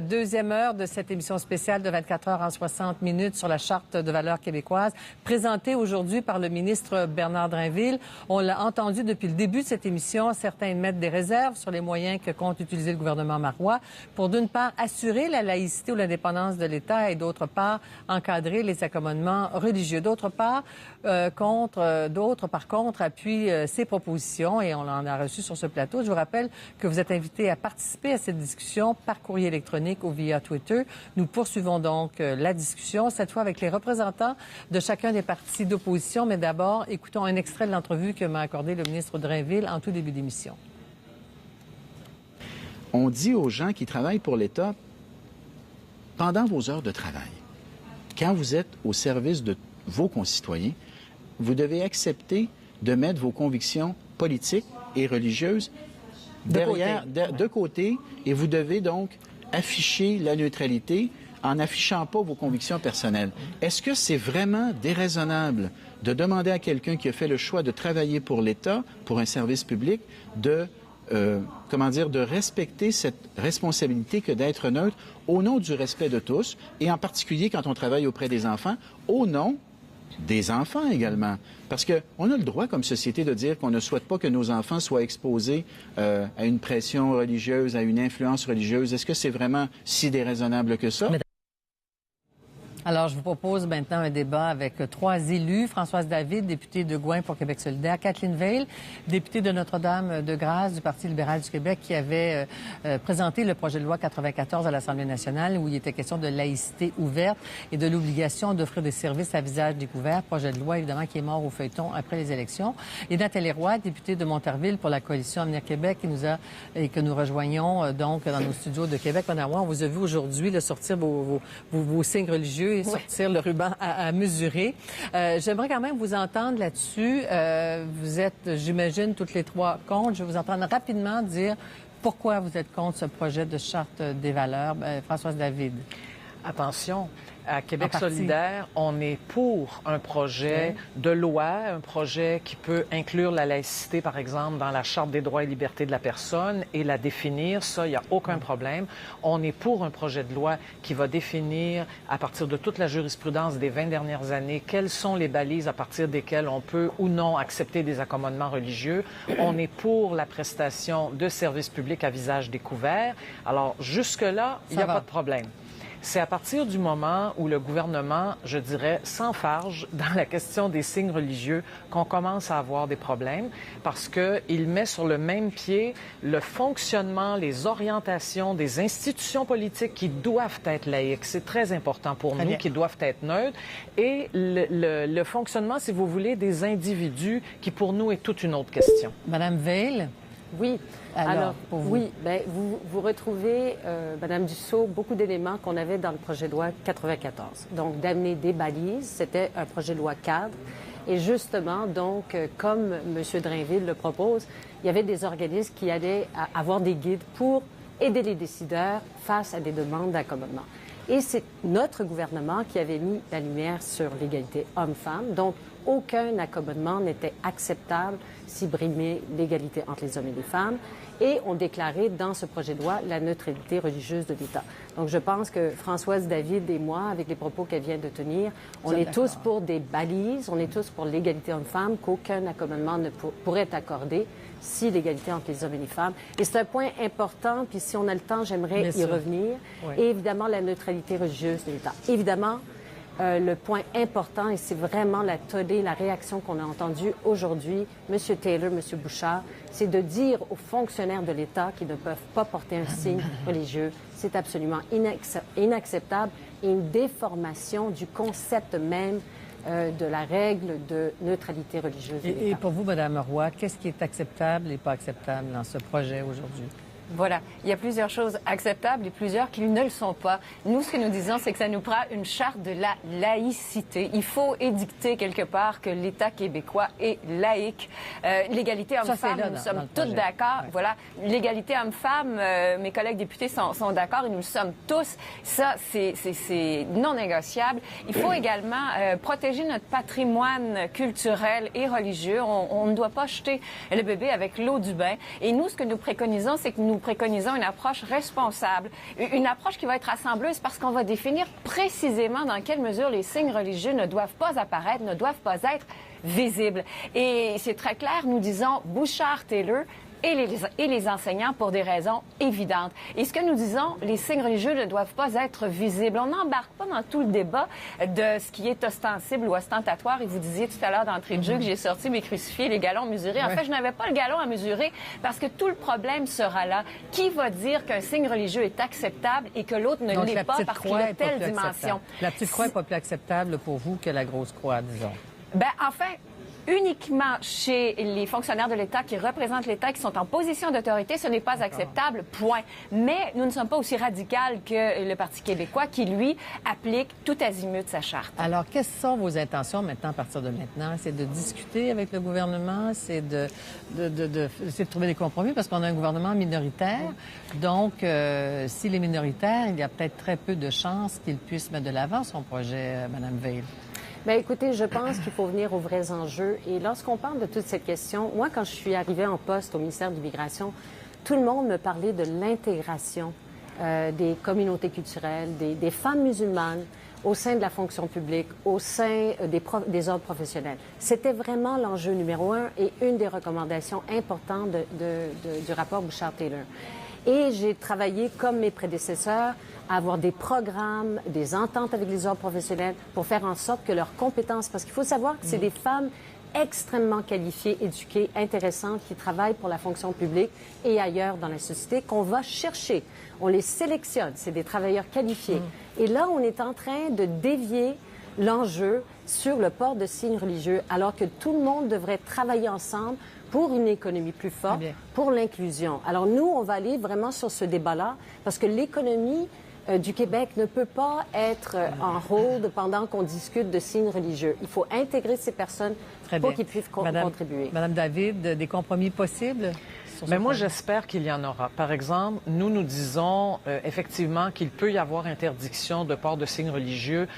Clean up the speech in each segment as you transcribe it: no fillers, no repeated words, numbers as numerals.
Deuxième heure de cette émission spéciale de 24 heures en 60 minutes sur la Charte de valeurs québécoises, présentée aujourd'hui par le ministre Bernard Drainville. On l'a entendu depuis le début de cette émission, certains émettent des réserves sur les moyens que compte utiliser le gouvernement marois pour, d'une part, assurer la laïcité ou l'indépendance de l'État et, d'autre part, encadrer les accommodements religieux. D'autre part, d'autres, par contre, appuient ces propositions et on en a reçu sur ce plateau. Je vous rappelle que vous êtes invités à participer à cette discussion par courrier électronique ou via Twitter. Nous poursuivons donc la discussion, cette fois avec les représentants de chacun des partis d'opposition. Mais d'abord, écoutons un extrait de l'entrevue que m'a accordé le ministre Drainville en tout début d'émission. On dit aux gens qui travaillent pour l'État, pendant vos heures de travail, quand vous êtes au service de vos concitoyens, vous devez accepter de mettre vos convictions politiques et religieuses de côté, et vous devez donc afficher la neutralité en n'affichant pas vos convictions personnelles. Est-ce que c'est vraiment déraisonnable de demander à quelqu'un qui a fait le choix de travailler pour l'État, pour un service public, de respecter cette responsabilité que d'être neutre au nom du respect de tous, et en particulier quand on travaille auprès des enfants, au nom des enfants également. Parce qu'on a le droit comme société de dire qu'on ne souhaite pas que nos enfants soient exposés à une pression religieuse, à une influence religieuse. Est-ce que c'est vraiment si déraisonnable que ça? Alors, je vous propose maintenant un débat avec trois élus. Françoise David, députée de Gouin pour Québec solidaire. Kathleen Veil, députée de Notre-Dame-de-Grâce du Parti libéral du Québec, qui avait présenté le projet de loi 94 à l'Assemblée nationale, où il était question de laïcité ouverte et de l'obligation d'offrir des services à visage découvert. Projet de loi, évidemment, qui est mort au feuilleton après les élections. Et Nathalie Roy, députée de Monterville pour la Coalition Avenir Québec, que nous rejoignons donc dans nos studios de Québec. Madame Roy, on vous a vu aujourd'hui sortir vos signes religieux et sortir le ruban à mesurer. J'aimerais quand même vous entendre là-dessus. Vous êtes, j'imagine, toutes les trois contre. Je vais vous entendre rapidement dire pourquoi vous êtes contre ce projet de charte des valeurs. Françoise David. Attention, à Québec solidaire, on est pour un projet de loi, un projet qui peut inclure la laïcité, par exemple, dans la Charte des droits et libertés de la personne et la définir. Ça, il n'y a aucun problème. On est pour un projet de loi qui va définir, à partir de toute la jurisprudence des 20 dernières années, quelles sont les balises à partir desquelles on peut ou non accepter des accommodements religieux. On est pour la prestation de services publics à visage découvert. Alors, jusque-là, il n'y a pas de problème. C'est à partir du moment où le gouvernement, je dirais, s'enfarge dans la question des signes religieux qu'on commence à avoir des problèmes parce qu'il met sur le même pied le fonctionnement, les orientations des institutions politiques qui doivent être laïques. C'est très important pour nous, qui doivent être neutres. Et le fonctionnement, si vous voulez, des individus qui, pour nous, est toute une autre question. Madame Veil. Oui. Alors oui, vous retrouvez, Madame Dussault, beaucoup d'éléments qu'on avait dans le projet de loi 94. Donc, d'amener des balises, c'était un projet de loi cadre. Et justement, donc, comme M. Drainville le propose, il y avait des organismes qui allaient avoir des guides pour aider les décideurs face à des demandes d'accommodement. Et c'est notre gouvernement qui avait mis la lumière sur l'égalité homme-femme. Donc, aucun accommodement n'était acceptable si brimait l'égalité entre les hommes et les femmes. Et on déclarait dans ce projet de loi la neutralité religieuse de l'État. Donc, je pense que Françoise David et moi, avec les propos qu'elle vient de tenir, on est tous pour des balises, on est tous pour l'égalité homme-femme, qu'aucun accommodement ne pourrait être accordé si l'égalité entre les hommes et les femmes. Et c'est un point important, puis si on a le temps, j'aimerais y revenir. Oui. Et évidemment, la neutralité religieuse de l'État. Évidemment, le point important, et c'est vraiment la réaction qu'on a entendue aujourd'hui, M. Taylor, M. Bouchard, c'est de dire aux fonctionnaires de l'État qui ne peuvent pas porter un signe religieux. C'est absolument inacceptable et une déformation du concept même de la règle de neutralité religieuse de l'État. Et pour vous, Mme Roy, qu'est-ce qui est acceptable et pas acceptable dans ce projet aujourd'hui? Voilà, il y a plusieurs choses acceptables et plusieurs qui ne le sont pas. Nous, ce que nous disons, c'est que ça nous prend une charte de la laïcité. Il faut édicter quelque part que l'État québécois est laïque. L'égalité homme-femme, nous sommes tous d'accord. Ouais. Voilà, l'égalité homme-femme, mes collègues députés sont d'accord et nous le sommes tous. Ça, c'est non négociable. Il faut également protéger notre patrimoine culturel et religieux. On ne doit pas jeter le bébé avec l'eau du bain. Et nous, ce que nous préconisons, c'est que nous nous préconisons une approche responsable, une approche qui va être rassembleuse parce qu'on va définir précisément dans quelle mesure les signes religieux ne doivent pas apparaître, ne doivent pas être visibles. Et c'est très clair, nous disons Bouchard-Taylor et les enseignants pour des raisons évidentes. Et ce que nous disons, les signes religieux ne doivent pas être visibles. On n'embarque pas dans tout le débat de ce qui est ostensible ou ostentatoire. Et vous disiez tout à l'heure d'entrée de jeu que j'ai sorti mes crucifix, les galons mesurés. En fait, je n'avais pas le galon à mesurer parce que tout le problème sera là. Qui va dire qu'un signe religieux est acceptable et que l'autre ne l'est pas parce qu'il a telle dimension? La petite croix n'est pas plus acceptable pour vous que la grosse croix, disons. Ben, enfin, uniquement chez les fonctionnaires de l'État qui représentent l'État, qui sont en position d'autorité, ce n'est pas acceptable, point. Mais nous ne sommes pas aussi radicales que le Parti québécois qui, lui, applique tout azimut sa charte. Alors, quelles sont vos intentions maintenant, à partir de maintenant? C'est de discuter avec le gouvernement, c'est de trouver des compromis parce qu'on a un gouvernement minoritaire. Donc, s'il est minoritaire, il y a peut-être très peu de chances qu'il puisse mettre de l'avant son projet, Mme Veil. Bien, écoutez, je pense qu'il faut venir aux vrais enjeux. Et lorsqu'on parle de toute cette question, moi, quand je suis arrivée en poste au ministère de l'Immigration, tout le monde me parlait de l'intégration des communautés culturelles, des femmes musulmanes au sein de la fonction publique, au sein des ordres professionnels. C'était vraiment l'enjeu numéro 1 et une des recommandations importantes du rapport Bouchard-Taylor. Et j'ai travaillé, comme mes prédécesseurs, à avoir des programmes, des ententes avec les ordres professionnels pour faire en sorte que leurs compétences, parce qu'il faut savoir que c'est des femmes extrêmement qualifiées, éduquées, intéressantes, qui travaillent pour la fonction publique et ailleurs dans la société, qu'on va chercher. On les sélectionne, c'est des travailleurs qualifiés. Et là, on est en train de dévier l'enjeu sur le port de signes religieux, alors que tout le monde devrait travailler ensemble pour une économie plus forte, pour l'inclusion. Alors nous, on va aller vraiment sur ce débat-là, parce que l'économie du Québec ne peut pas être en hold pendant qu'on discute de signes religieux. Il faut intégrer ces personnes pour qu'ils puissent contribuer. Madame David, des compromis possibles? Mais moi, j'espère qu'il y en aura. Par exemple, nous disons effectivement qu'il peut y avoir interdiction de port de signes religieux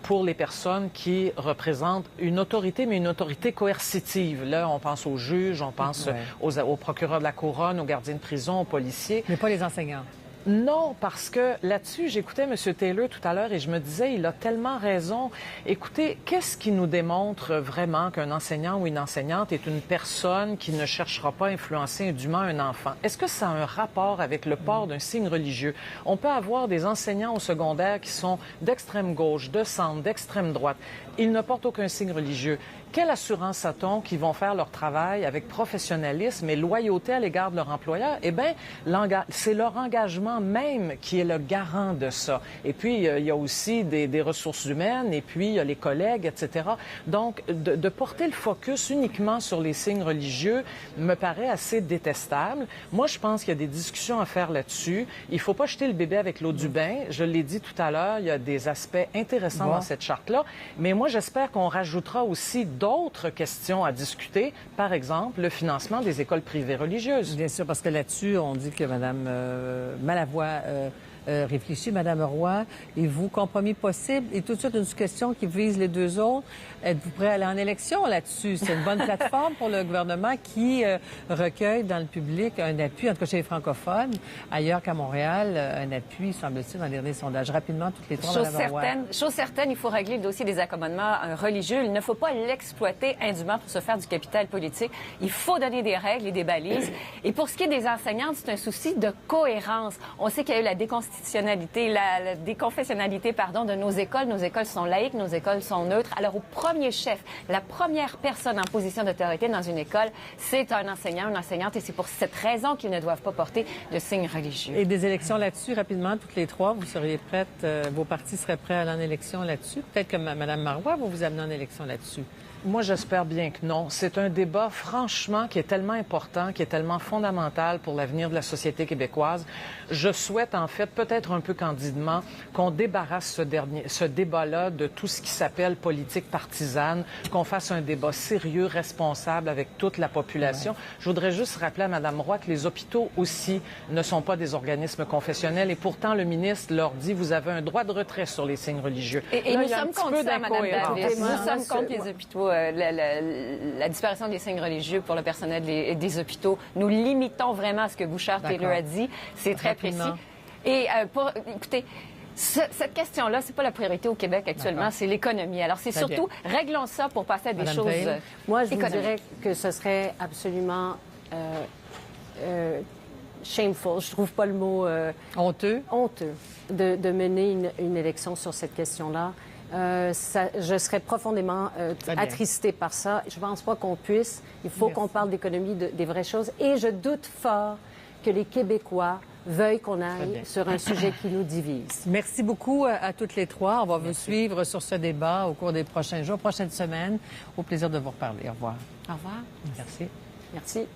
pour les personnes qui représentent une autorité, mais une autorité coercitive. Là, on pense aux juges, on pense aux procureurs de la couronne, aux gardiens de prison, aux policiers. Mais pas les enseignants. Non, parce que là-dessus, j'écoutais M. Taylor tout à l'heure et je me disais, il a tellement raison. Écoutez, qu'est-ce qui nous démontre vraiment qu'un enseignant ou une enseignante est une personne qui ne cherchera pas à influencer indûment un enfant? Est-ce que ça a un rapport avec le port d'un signe religieux? On peut avoir des enseignants au secondaire qui sont d'extrême gauche, de centre, d'extrême droite. Ils ne portent aucun signe religieux. Quelle assurance a-t-on qu'ils vont faire leur travail avec professionnalisme et loyauté à l'égard de leur employeur? Eh bien, c'est leur engagement même qui est le garant de ça. Et puis, il y a aussi des ressources humaines, et puis il y a les collègues, etc. Donc, de porter le focus uniquement sur les signes religieux me paraît assez détestable. Moi, je pense qu'il y a des discussions à faire là-dessus. Il ne faut pas jeter le bébé avec l'eau du bain. Je l'ai dit tout à l'heure, il y a des aspects intéressants dans cette charte-là. Mais moi, j'espère qu'on rajoutera aussi d'autres questions à discuter, par exemple le financement des écoles privées religieuses. Bien sûr, parce que là-dessus, on dit que Mme Malavoie réfléchit, Mme Roy, et vous, compromis possible? Et tout de suite, une question qui vise les deux autres. Êtes-vous prêt à aller en élection là-dessus? C'est une bonne plateforme pour le gouvernement qui recueille dans le public un appui, en tout cas chez les francophones, ailleurs qu'à Montréal, un appui, semble-t-il, dans les derniers sondages. Rapidement, toutes les trois, Chose certaine, il faut régler le dossier des accommodements religieux. Il ne faut pas l'exploiter indûment pour se faire du capital politique. Il faut donner des règles et des balises. Et pour ce qui est des enseignantes, c'est un souci de cohérence. On sait qu'il y a eu la déconfessionnalité de nos écoles. Nos écoles sont laïques, nos écoles sont neutres. Alors, au premier chef, la première personne en position d'autorité dans une école, c'est un enseignant, une enseignante, et c'est pour cette raison qu'ils ne doivent pas porter de signes religieux. Et des élections là-dessus, rapidement, toutes les trois, vous seriez prêtes, vos partis seraient prêts à aller en élection là-dessus? Peut-être que Mme Marois va vous amener en élection là-dessus. Moi, j'espère bien que non. C'est un débat, franchement, qui est tellement important, qui est tellement fondamental pour l'avenir de la société québécoise. Je souhaite, en fait, peut-être un peu candidement, qu'on débarrasse ce débat-là de tout ce qui s'appelle politique partisane, qu'on fasse un débat sérieux, responsable avec toute la population. Ouais. Je voudrais juste rappeler à Mme Roy que les hôpitaux aussi ne sont pas des organismes confessionnels et pourtant, le ministre leur dit, vous avez un droit de retrait sur les signes religieux. Et là, nous sommes contre ça, Mme Davis. Nous sommes contre les hôpitaux la disparition des signes religieux pour le personnel des hôpitaux. Nous limitons vraiment à ce que Bouchard-Taylor a dit. C'est très précis. Et écoutez, cette question-là, c'est pas la priorité au Québec actuellement, c'est l'économie. Alors, c'est surtout, réglons ça pour passer à des choses Moi, je vous dirais que ce serait absolument shameful, je trouve pas le mot... honteux de mener une élection sur cette question-là. Je serais profondément attristée par ça. Je pense pas qu'on puisse. Il faut qu'on parle d'économie, des vraies choses. Et je doute fort que les Québécois veuillent qu'on aille sur un sujet qui nous divise. Merci beaucoup à toutes les trois. On va vous suivre sur ce débat au cours des prochains jours, prochaines semaines. Au plaisir de vous reparler. Au revoir. Au revoir. Merci. Merci.